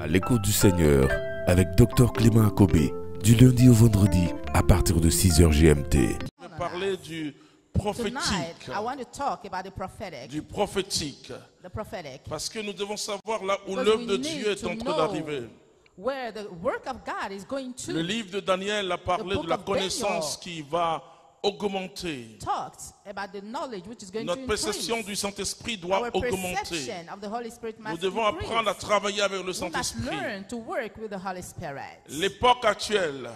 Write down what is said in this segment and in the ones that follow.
À l'écoute du Seigneur avec Dr Clément Akobé, du lundi au vendredi à partir de 6h GMT. Je vais parler du prophétique. Du prophétique. Parce que nous devons savoir là où l'œuvre de Dieu est en train d'arriver. Le livre de Daniel a parlé de la connaissance qui va augmenter. Notre perception du Saint-Esprit doit augmenter. Nous devons apprendre à travailler avec le Saint-Esprit. L'époque actuelle,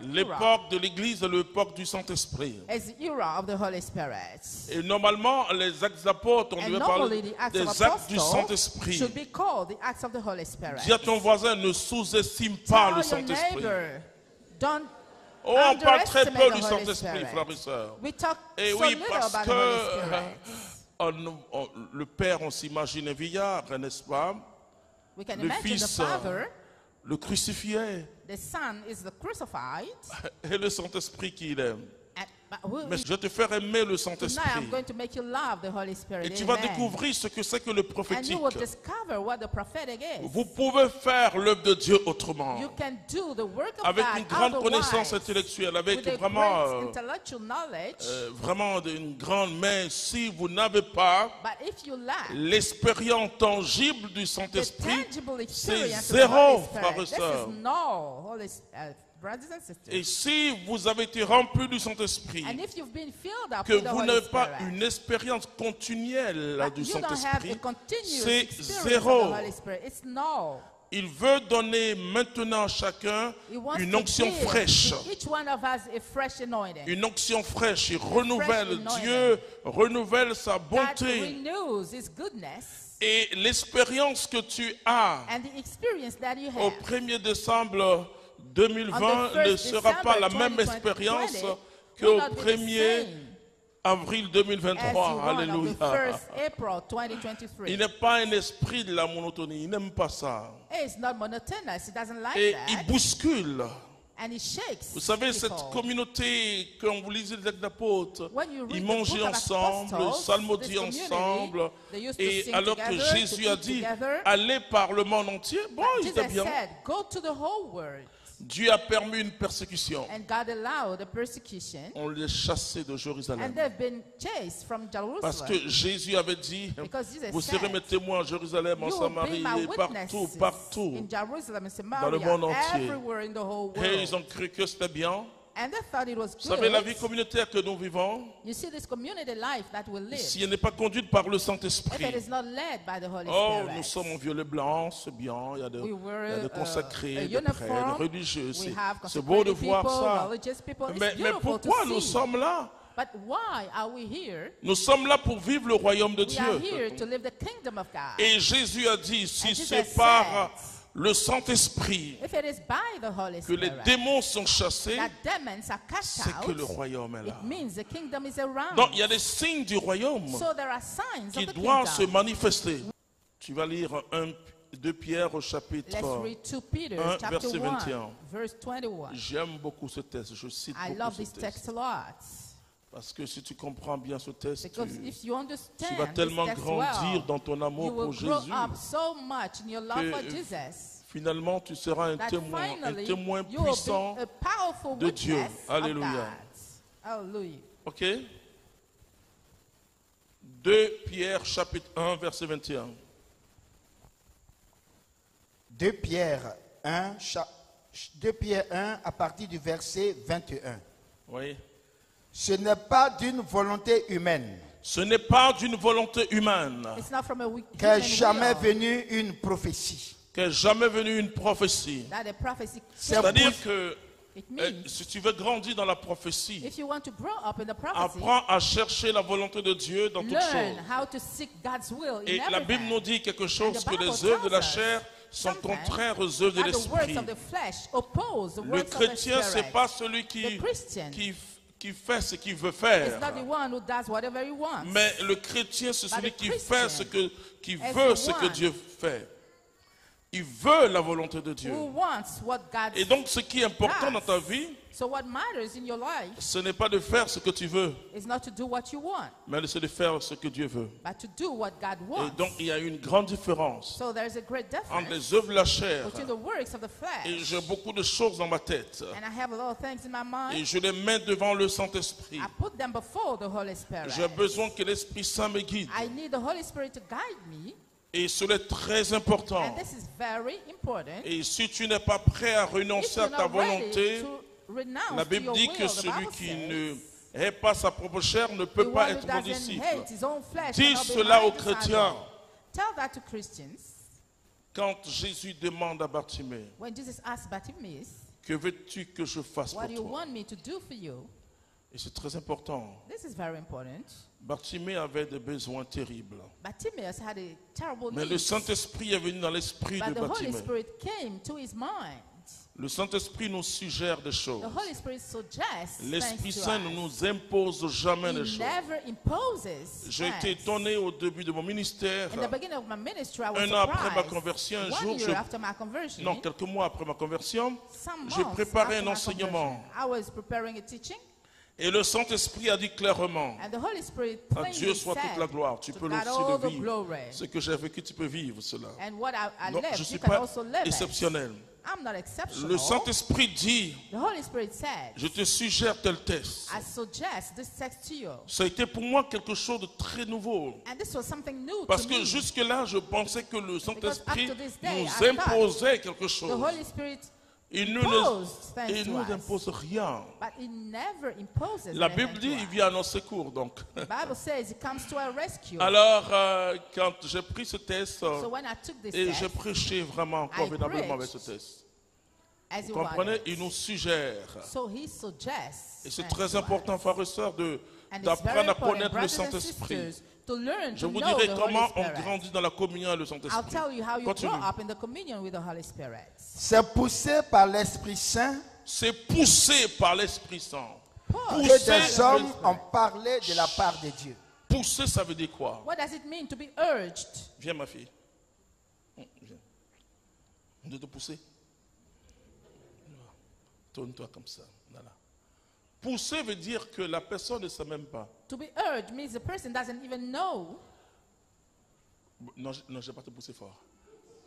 l'époque de l'Église est l'époque du Saint-Esprit. Et normalement, les actes des apôtres, on devait parler des actes du Saint-Esprit. Dis à ton voisin, ne sous-estime pas le Saint-Esprit. Oh, on parle très peu du Saint-Esprit, frères et sœurs. Et oui, parce que le Père, on s'imagine un vieillard, n'est-ce pas? Le Fils le crucifiait. Et le Saint-Esprit qui l'aime. Mais je vais te faire aimer le Saint-Esprit. Et tu vas découvrir ce que c'est que le prophétique. Vous pouvez faire l'œuvre de Dieu autrement. Avec une grande connaissance intellectuelle, avec vraiment une grande main. Si vous n'avez pas l'expérience tangible du Saint-Esprit, c'est zéro, frères et sœurs. Et si vous avez été rempli du Saint-Esprit, que vous n'avez pas une expérience continuelle du Saint-Esprit, c'est zéro. Il veut donner maintenant à chacun une onction fraîche. Une onction fraîche. Il renouvelle Dieu, renouvelle sa bonté. Et l'expérience que tu as au 1er décembre 2020 ne sera pas la même expérience qu'au 1er avril 2023. Alléluia. Il n'est pas un esprit de la monotonie. Il n'aime pas ça. Et il bouscule. Vous savez, cette communauté, quand vous lisez les actes d'apôtres, ils mangeaient ensemble, ils psalmodiaient ensemble. Et alors que Jésus a dit, allez par le monde entier, bon, il était bien. Dieu a permis une persécution. On les chassait de Jérusalem. Parce que Jésus avait dit, vous serez mes témoins à Jérusalem, en Samarie, et partout, partout, dans le monde entier. Et ils ont cru que c'était bien. Vous savez, la vie communautaire que nous vivons, si elle n'est pas conduite par le Saint-Esprit, oh, nous sommes en violet blanc, c'est bien, il y a des consacrés, des prêtres, des religieux, c'est beau de voir ça. Mais pourquoi nous sommes là? Nous sommes là pour vivre le royaume de Dieu. Et Jésus a dit, si c'est par le Saint-Esprit que les démons sont chassés, c'est que le royaume est là. Donc il y a des signes du royaume qui doivent se manifester. Tu vas lire 2 Pierre au chapitre 1, verset 21. J'aime beaucoup ce texte, je cite beaucoup ce texte. Parce que si tu comprends bien ce texte, tu vas tellement grandir dans ton amour pour Jésus que finalement tu seras un témoin puissant de Dieu. Alléluia. Ok? 2 Pierre chapitre 1 verset 21. 2 Pierre 1 à partir du verset 21. Oui. Ce n'est pas d'une volonté humaine. Ce n'est pas d'une volonté humaine qu'est jamais venue une prophétie. Qu'est jamais venue une prophétie. C'est-à-dire que si tu veux grandir dans la prophétie, apprends à chercher la volonté de Dieu dans toutes choses. Et la Bible nous dit quelque chose, que les œuvres de la chair sont contraires aux œuvres de l'esprit. Le chrétien, ce n'est pas celui qui fait ce qu'il veut faire. Mais le chrétien, c'est celui qui fait qui veut ce que Dieu fait. Il veut la volonté de Dieu. Et donc, ce qui est important dans ta vie, So what matters in your life ce n'est pas de faire ce que tu veux, is not to do what you want, mais c'est de faire ce que Dieu veut. but to do what God wants. Et donc il y a une grande différence So there is a great entre difference les œuvres de la chair. between the works of the Et flesh. j'ai beaucoup de choses dans ma tête. And I have a lot of things in my Et mind. je les mets devant le Saint-Esprit. I put them before the Holy Spirit. J'ai besoin que l'Esprit Saint me guide. I need the Holy Spirit to guide me. Et cela est très important. And this is very important. Et si tu n'es pas prêt à If renoncer à you're ta not ready volonté, to renounce la to Bible your dit will, que the celui Bible qui says, ne hait pas sa propre chair ne the peut one pas who être mon doesn't disciple. hate his own flesh Dis cannot be cela my aux disciple. chrétiens. Tell that to Christians. Quand Jésus demande à Bartimée, When Jesus asked Bartimaeus, que veux-tu que je fasse what pour do you toi? want me to do for you? Et c'est très important. This is very important. Bartimée avait des besoins terribles. Bartimaeus had a terrible Mais le need. Saint-Esprit est venu dans l'esprit But de the Holy Bartimée. Spirit came to his mind. Le Saint-Esprit nous suggère des choses. The Holy Spirit suggests L'Esprit things to Saint ne us. nous impose jamais des He choses. never imposes J'ai été things. étonné au début de mon ministère. In the beginning of my ministry, I was Un an après ma surprised. conversion, un 1 jour, year after my conversion, non, quelques mois après ma conversion, some j'ai months préparé after un my enseignement. conversion, I was preparing a teaching, Et le Saint-Esprit a dit clairement, and the Holy Spirit à plainly Dieu soit toute la said, gloire, tu to peux God aussi all le the vivre. glory. Ce que j'ai vécu, tu peux vivre cela. And what I Non, lived, je ne suis you can pas also live it. exceptionnel. I'm not exceptional. Le Saint-Esprit dit, The Holy Spirit said, je te suggère tel test. I suggest this text to you. Ça a été pour moi quelque chose de très nouveau. And this was something new Parce to que me. jusque-là, je pensais que le Saint-Esprit up to this day, nous I thought imposait quelque The chose. Holy Spirit Il ne imposed things il to nous us. impose rien. But he never imposes La anything Bible dit, to il us. vient à nos secours. Donc. The Bible says he comes to our rescue. Alors, quand j'ai pris ce test, So when I took this et test, j'ai prêché vraiment convenablement avec ce preached test. as Vous you comprenez, wanted. il nous suggère. So he suggests Et c'est things très to us. important, frères et sœurs, And it's very d'apprendre à important, connaître le brothers and Saint-Esprit. sisters, to learn Je to vous know dirai the comment Holy on Spirit. grandit dans la communion avec le I'll Saint-Esprit. tell you how you Continue. grow up in the communion with the Holy Spirit. C'est poussé par l'Esprit Saint C'est poussé par l'Esprit Saint. Paul, que Poussé, des hommes ont parlé de la part de Dieu. Pousser, ça veut dire quoi? what does it mean to be urged? Viens, ma fille. Viens. On doit te pousser. Tourne-toi comme ça. Voilà. Pousser veut dire que la personne ne sait même pas. To be urged means the person doesn't even know. Non, je ne vais pas te pousser fort.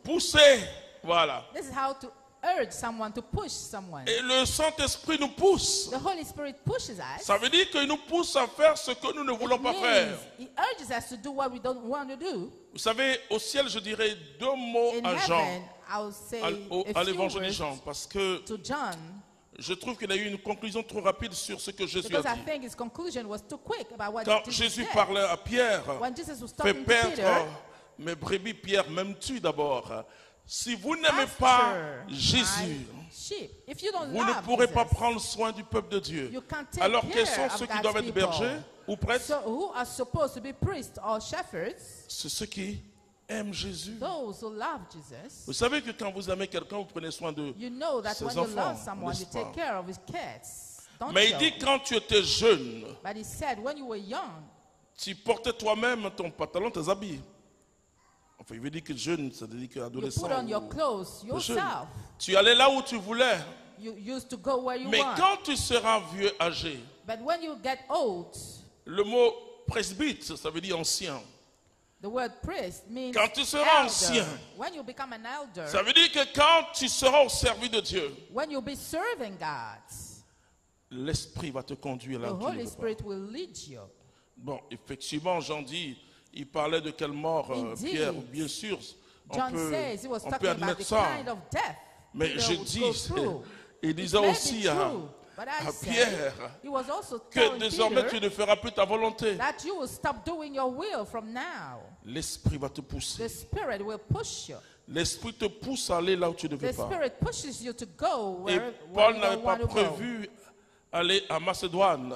Pousser, voilà. This is how to urge someone, to push someone. Et le Saint-Esprit nous pousse. The Holy Spirit pushes us. Ça veut dire qu'il nous pousse à faire ce que nous ne voulons It pas faire. means he urges us to do what we don't want to do. Vous savez, au ciel, je dirais 2 mots In à Jean, heaven, I'll say à a few l'évangile de words Jean, parce que to John, je trouve qu'il a eu une conclusion trop rapide sur ce que Jésus a because I dit. think his conclusion was too quick about what Quand Jesus Jésus said. parlait à Pierre, When Jesus was fais talking to perdre Peter, mes brebis, Pierre, m'aimes-tu d'abord? Si vous n'aimez pas after Jésus, my sheep, if you don't vous ne love pourrez pas Jesus, prendre soin du peuple de Dieu. you can't take Alors, quels care sont of ceux qui God's doivent être people. bergers ou prêtres? So who are supposed to be priests or shepherds? C'est ceux qui aiment Jésus. Those who love Jesus. Vous savez que quand vous aimez quelqu'un, vous prenez soin de... You know that Ses when you enfants, love someone, you n'est-ce pas? take care of his kids. Don't Mais il you? dit quand tu étais jeune, But he said, when you were young, tu portais toi-même ton pantalon, tes habits. Enfin, il veut dire que jeune, ça veut dire que you adolescent. put on your ou- clothes ou jeune. yourself. Tu allais là où tu voulais. You used to go where you Mais want. quand tu seras vieux, âgé, But when you get old, le mot presbyte, ça veut dire ancien. the word priest means Quand tu seras elder. ancien, When you become an elder, ça veut dire que quand tu seras au service de Dieu, when you'll be serving God, l'Esprit va te conduire là the où tu ne Holy veux pas. Spirit will lead you. Bon, effectivement, Jean dit, il parlait de quelle mort, Indeed. Pierre, bien sûr, on John peut, says he was on talking peut about admettre the ça. kind of death Mais Peter je would dis, go through. il It disait may be aussi à true, but I said, Pierre he was also que telling désormais Peter tu ne feras plus ta volonté. that you will stop doing your will from now. L'Esprit va te The pousser. Spirit will push you. L'Esprit te pousse à aller là où tu ne The veux pas. Spirit pushes you to go Et where Paul you n'avait don't pas want to go. prévu aller à Macédoine.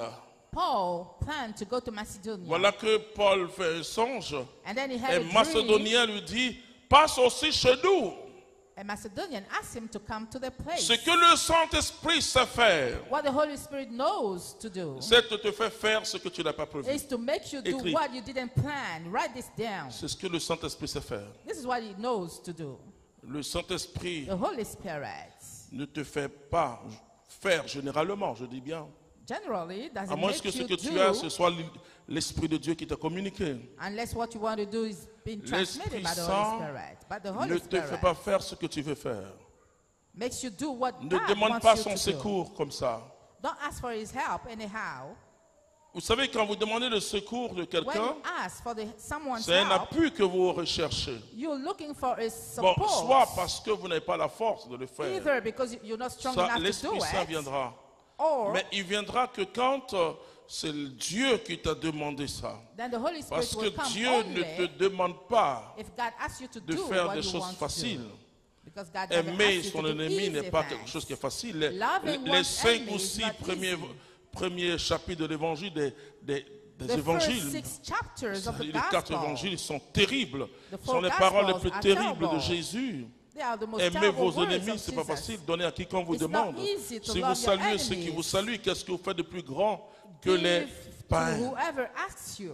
Paul planned to go to Macedonia. Voilà que Paul fait un songe. And then he Et had a dream. Macédonien lui dit, passe aussi chez nous. A Macedonian asked him to come to the place. Ce que le Saint-Esprit sait faire, What the Holy Spirit knows to do c'est de te faire faire ce que tu n'as pas prévu. is to make you do Écrit. what you didn't plan. Write this down. C'est ce que le Saint-Esprit sait faire. This is what he knows to do. Le Saint-Esprit The Holy Spirit ne te fait pas faire généralement, je dis bien. Generally, doesn't À moins make que ce you que tu do, as, ce soit l'Esprit de Dieu qui t'a communiqué. unless what you want to do is being transmitted L'Esprit by the Saint Holy Spirit. But the Holy ne te fait Spirit pas faire ce que tu veux faire. makes you do what Ne God demande wants pas you son to do. secours comme ça. Don't ask for his help anyhow. Vous savez, quand vous demandez le secours de When quelqu'un, you ask for someone's c'est un help, appui que vous recherchez. you're looking for his Bon, support. soit parce que vous n'avez pas la force de le faire. Either because you're not strong Ça, enough to do l'Esprit Saint it, viendra. or Mais il viendra que quand c'est Dieu qui t'a demandé ça. then the Holy Spirit Parce will que come Dieu only ne te demande pas if God asks you to de do faire what des you choses want faciles. to do. Because God doesn't Aimer ask you son to do ennemi easy n'est pas things. quelque chose qui est facile. Loving Les one's 5 enemy ou is 6 not premiers chapitres de l'évangile des The évangiles, first 6 chapters of the les 4 gospel, évangiles sont terribles. The Ce sont four les paroles les Gospels plus are terribles de terrible. Jésus. they are the most Aimer terrible vos words ennemis, of c'est pas Jesus. facile. Donnez à quiconque vous It's not demande. easy to Si love vous your saluez ceux qui enemies. vous saluent, qu'est-ce que vous faites de plus grand que les Give to païens? whoever asks you.